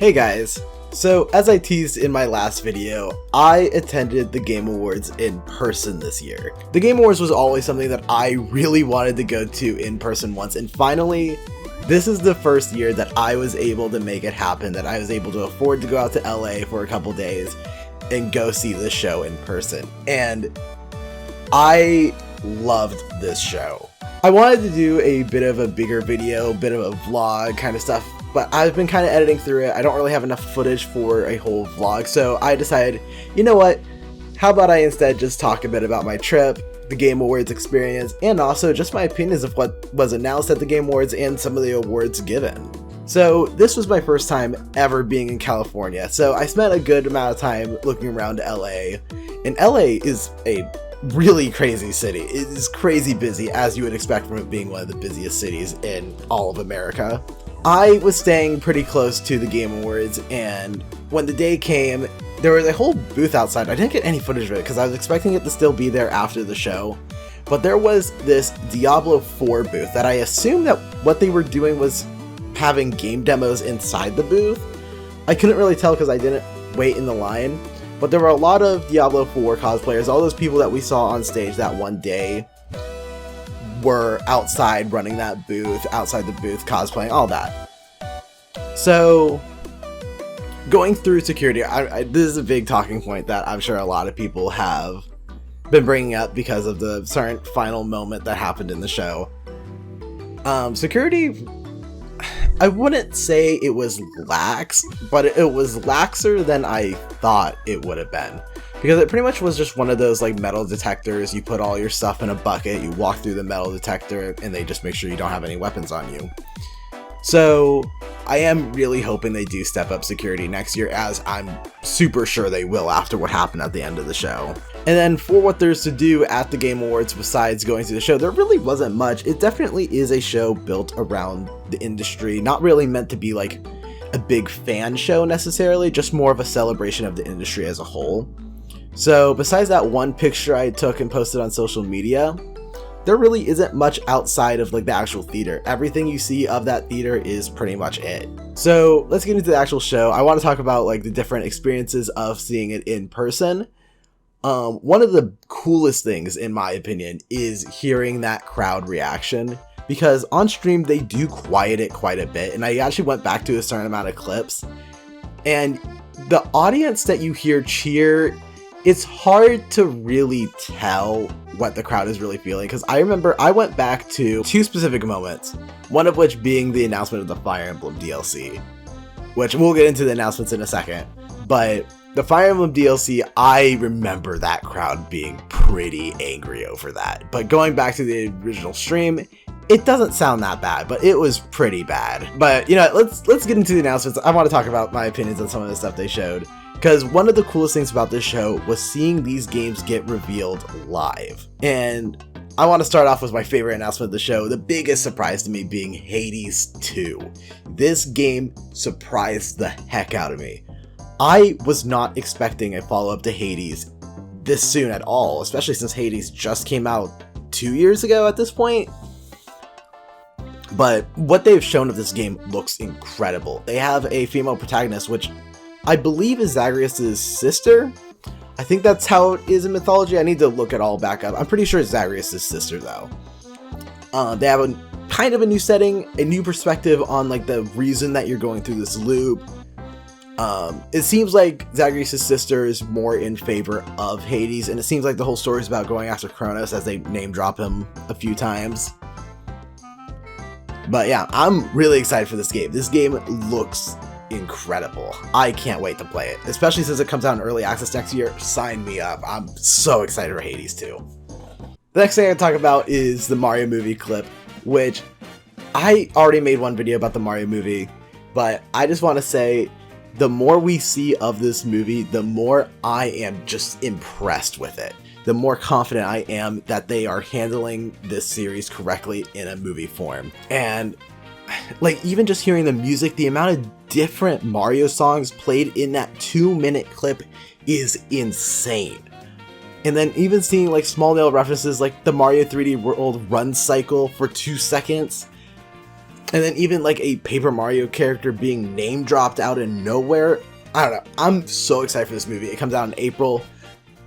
Hey guys, so as I teased in my last video, I attended the Game Awards in person this year. The Game Awards was always something that I really wanted to go to in person once, and finally, this is the first year that I was able to make it happen, that I was able to afford to go out to LA for a couple days and go see the show in person. And I loved this show. I wanted to do a bit of a bigger video, bit of a vlog kind of stuff, but I've been kind of editing through it. I don't really have enough footage for a whole vlog, so I decided, you know what, how about I instead just talk a bit about my trip, the Game Awards experience, and also just my opinions of what was announced at the Game Awards and some of the awards given. So this was my first time ever being in California, so I spent a good amount of time looking around LA, and LA is a really crazy city. It is crazy busy, as you would expect from it being one of the busiest cities in all of America. I was staying pretty close to the Game Awards, and when the day came, there was a whole booth outside. I didn't get any footage of it because I was expecting it to still be there after the show, but there was this Diablo 4 booth that I assumed that what they were doing was having game demos inside the booth. I couldn't really tell because I didn't wait in the line, but there were a lot of Diablo 4 cosplayers. All those people that we saw on stage that one day were outside running that booth, outside the booth cosplaying, all that. So going through security, this is a big talking point that I'm sure a lot of people have been bringing up because of the certain final moment that happened in the show. Security, I wouldn't say it was lax, but it was laxer than I thought it would have been. Because it pretty much was just one of those like metal detectors. You put all your stuff in a bucket, you walk through the metal detector, and they just make sure you don't have any weapons on you. So I am really hoping they do step up security next year, as I'm super sure they will after what happened at the end of the show. And then for what there's to do at the Game Awards besides going to the show, there really wasn't much. It definitely is a show built around the industry, not really meant to be like a big fan show necessarily, just more of a celebration of the industry as a whole. So besides that one picture I took and posted on social media, there really isn't much outside of like the actual theater. Everything you see of that theater is pretty much it. So let's get into the actual show. I want to talk about like the different experiences of seeing it in person. One of the coolest things, in my opinion, is hearing that crowd reaction, because on stream they do quiet it quite a bit, and I actually went back to a certain amount of clips, and the audience that you hear cheer, it's hard to really tell what the crowd is really feeling, because I remember I went back to two specific moments, one of which being the announcement of the Fire Emblem DLC, which we'll get into the announcements in a second, but the Fire Emblem DLC, I remember that crowd being pretty angry over that. But going back to the original stream, it doesn't sound that bad, but it was pretty bad. But, you know, let's get into the announcements. I want to talk about my opinions on some of the stuff they showed, because one of the coolest things about this show was seeing these games get revealed live. And I want to start off with my favorite announcement of the show, the biggest surprise to me being Hades 2. This game surprised the heck out of me. I was not expecting a follow-up to Hades this soon at all, especially since Hades just came out 2 years ago at this point. But what they've shown of this game looks incredible. They have a female protagonist, which I believe is Zagreus' sister. I think that's how it is in mythology. I need to look it all back up. I'm pretty sure it's Zagreus' sister, though. They have a kind of a new setting, a new perspective on like the reason that you're going through this loop. It seems like Zagreus' sister is more in favor of Hades, and it seems like the whole story is about going after Kronos, as they name drop him a few times. But yeah, I'm really excited for this game. This game looks incredible. I can't wait to play it, especially since it comes out in early access next year. Sign me up. I'm so excited for Hades 2. The next thing I talk about is the Mario movie clip, which I already made one video about the Mario movie, but I just want to say, the more we see of this movie, the more I am just impressed with it. The more confident I am that they are handling this series correctly in a movie form. And like, even just hearing the music, the amount of different Mario songs played in that 2-minute clip is insane. And then even seeing like small little references like the Mario 3D World run cycle for 2 seconds. And then even like a Paper Mario character being name dropped out of nowhere. I don't know. I'm so excited for this movie. It comes out in April.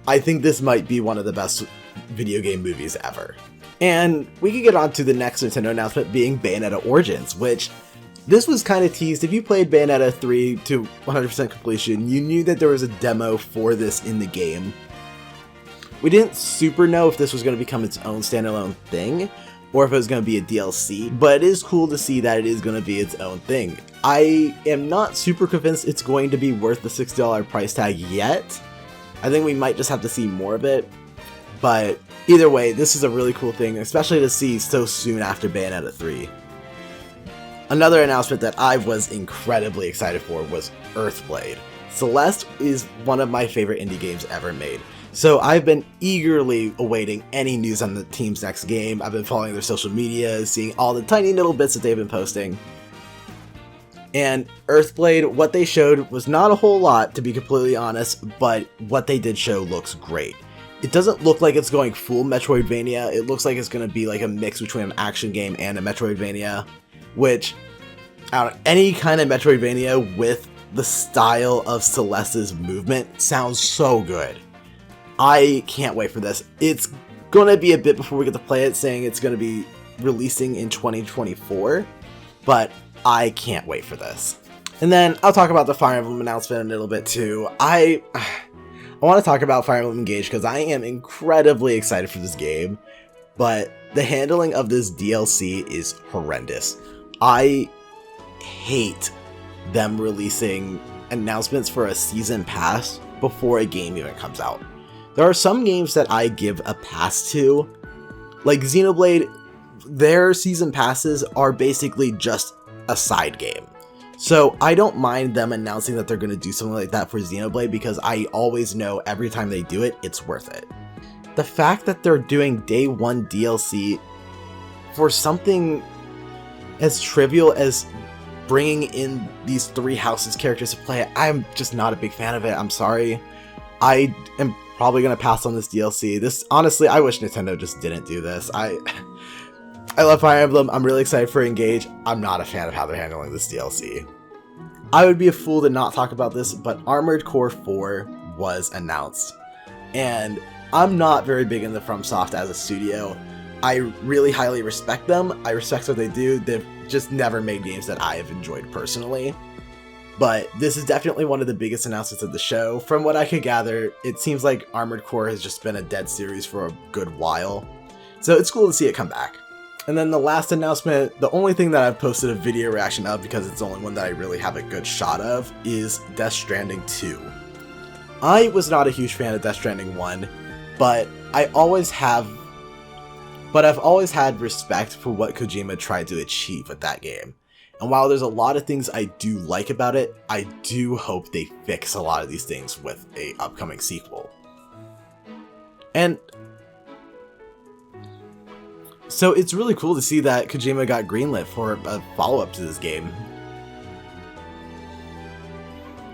I think this might be one of the best video game movies ever. And we can get on to the next Nintendo announcement being Bayonetta Origins, which this was kind of teased. If you played Bayonetta 3 to 100% completion, you knew that there was a demo for this in the game. We didn't super know if this was going to become its own standalone thing, or if it was going to be a DLC, but it is cool to see that it is going to be its own thing. I am not super convinced it's going to be worth the $60 price tag yet. I think we might just have to see more of it, but either way, this is a really cool thing, especially to see so soon after Bayonetta 3. Another announcement that I was incredibly excited for was Earthblade. Celeste is one of my favorite indie games ever made, so I've been eagerly awaiting any news on the team's next game. I've been following their social media, seeing all the tiny little bits that they've been posting. And Earthblade, what they showed was not a whole lot, to be completely honest, but what they did show looks great. It doesn't look like it's going full Metroidvania. It looks like it's going to be like a mix between an action game and a Metroidvania, which, I don't know, any kind of Metroidvania with the style of Celeste's movement sounds so good. I can't wait for this. It's going to be a bit before we get to play it, saying it's going to be releasing in 2024, but I can't wait for this. And then I'll talk about the Fire Emblem announcement a little bit too. I want to talk about Fire Emblem Engage because I am incredibly excited for this game, but the handling of this DLC is horrendous. I hate them releasing announcements for a season pass before a game even comes out. There are some games that I give a pass to, like Xenoblade. Their season passes are basically just a side game. So I don't mind them announcing that they're going to do something like that for Xenoblade because I always know every time they do it, it's worth it. The fact that they're doing day one DLC for something as trivial as bringing in these three houses characters to play it, I'm just not a big fan of it. I'm sorry. I am probably going to pass on this DLC. This, honestly, I wish Nintendo just didn't do this. I love Fire Emblem. I'm really excited for Engage. I'm not a fan of how they're handling this DLC. I would be a fool to not talk about this, but Armored Core 4 was announced. And I'm not very big into FromSoft as a studio. I really highly respect them. I respect what they do. They've just never made games that I have enjoyed personally. But this is definitely one of the biggest announcements of the show. From what I could gather, it seems like Armored Core has just been a dead series for a good while. So it's cool to see it come back. And then the last announcement, the only thing that I've posted a video reaction of because it's the only one that I really have a good shot of, is Death Stranding 2. I was not a huge fan of Death Stranding 1, but I've always had respect for what Kojima tried to achieve with that game. And while there's a lot of things I do like about it, I do hope they fix a lot of these things with a upcoming sequel. And so it's really cool to see that Kojima got greenlit for a follow-up to this game.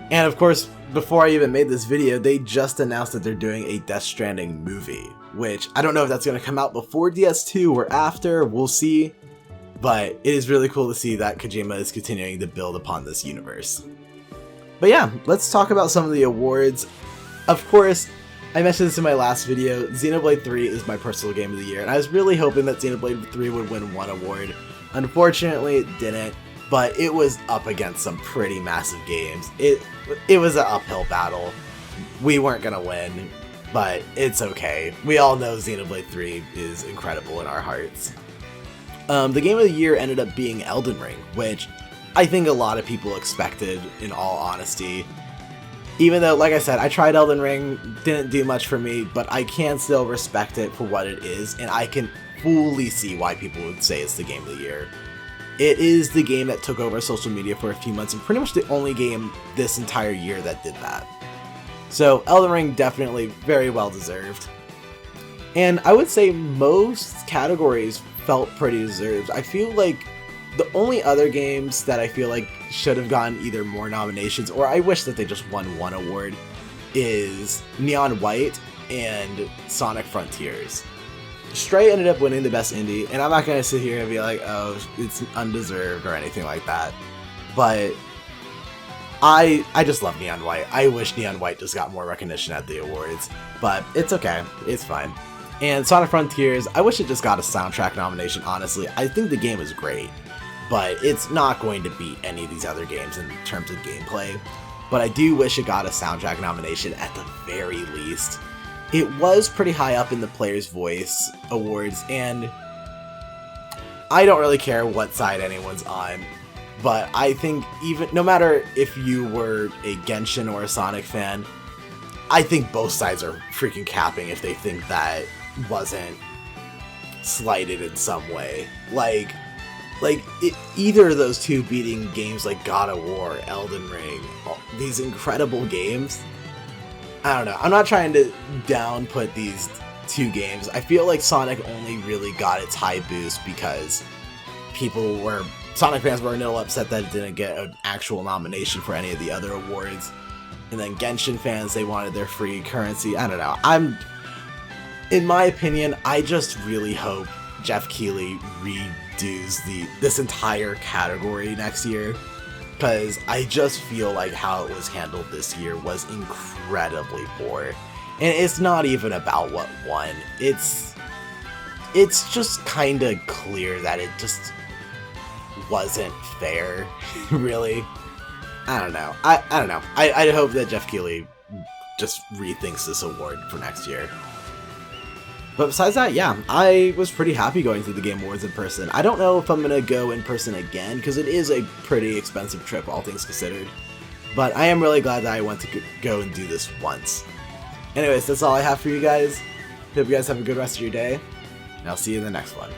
And of course, before I even made this video, they just announced that they're doing a Death Stranding movie, which I don't know if that's going to come out before DS2 or after, we'll see. But it is really cool to see that Kojima is continuing to build upon this universe. But yeah, let's talk about some of the awards. Of course, I mentioned this in my last video, Xenoblade 3 is my personal game of the year, and I was really hoping that Xenoblade 3 would win one award. Unfortunately, it didn't, but it was up against some pretty massive games. It was an uphill battle. We weren't gonna win, but it's okay. We all know Xenoblade 3 is incredible in our hearts. The game of the year ended up being Elden Ring, which I think a lot of people expected, in all honesty. Even though, like I said, I tried Elden Ring, didn't do much for me, but I can still respect it for what it is, and I can fully see why people would say it's the game of the year. It is the game that took over social media for a few months, and pretty much the only game this entire year that did that. So Elden Ring definitely very well deserved. And I would say most categories felt pretty deserved. I feel like the only other games that I feel like should have gotten either more nominations, or I wish that they just won one award, is Neon White and Sonic Frontiers. Stray ended up winning the best indie, and I'm not gonna sit here and be like, oh, it's undeserved or anything like that. But I just love Neon White. I wish Neon White just got more recognition at the awards, but it's okay. It's fine. And Sonic Frontiers, I wish it just got a soundtrack nomination, honestly. I think the game is great, but it's not going to beat any of these other games in terms of gameplay. But I do wish it got a soundtrack nomination at the very least. It was pretty high up in the Player's Voice Awards, and I don't really care what side anyone's on. But I think even no matter if you were a Genshin or a Sonic fan, I think both sides are freaking capping if they think that wasn't slighted in some way. Either of those two beating games like God of War, Elden Ring, these incredible games. I don't know. I'm not trying to downput these two games. I feel like Sonic only really got its high boost because Sonic fans were a little upset that it didn't get an actual nomination for any of the other awards. And then Genshin fans, they wanted their free currency. I don't know. In my opinion, I just really hope Jeff Keighley redoes this entire category next year, because I just feel like how it was handled this year was incredibly poor. And it's not even about what won. It's just kind of clear that it just wasn't fair, really. I don't know. I don't know. I hope that Jeff Keighley just rethinks this award for next year. But besides that, yeah, I was pretty happy going through the Game Awards in person. I don't know if I'm going to go in person again, because it is a pretty expensive trip, all things considered. But I am really glad that I went to go and do this once. Anyways, that's all I have for you guys. Hope you guys have a good rest of your day, and I'll see you in the next one.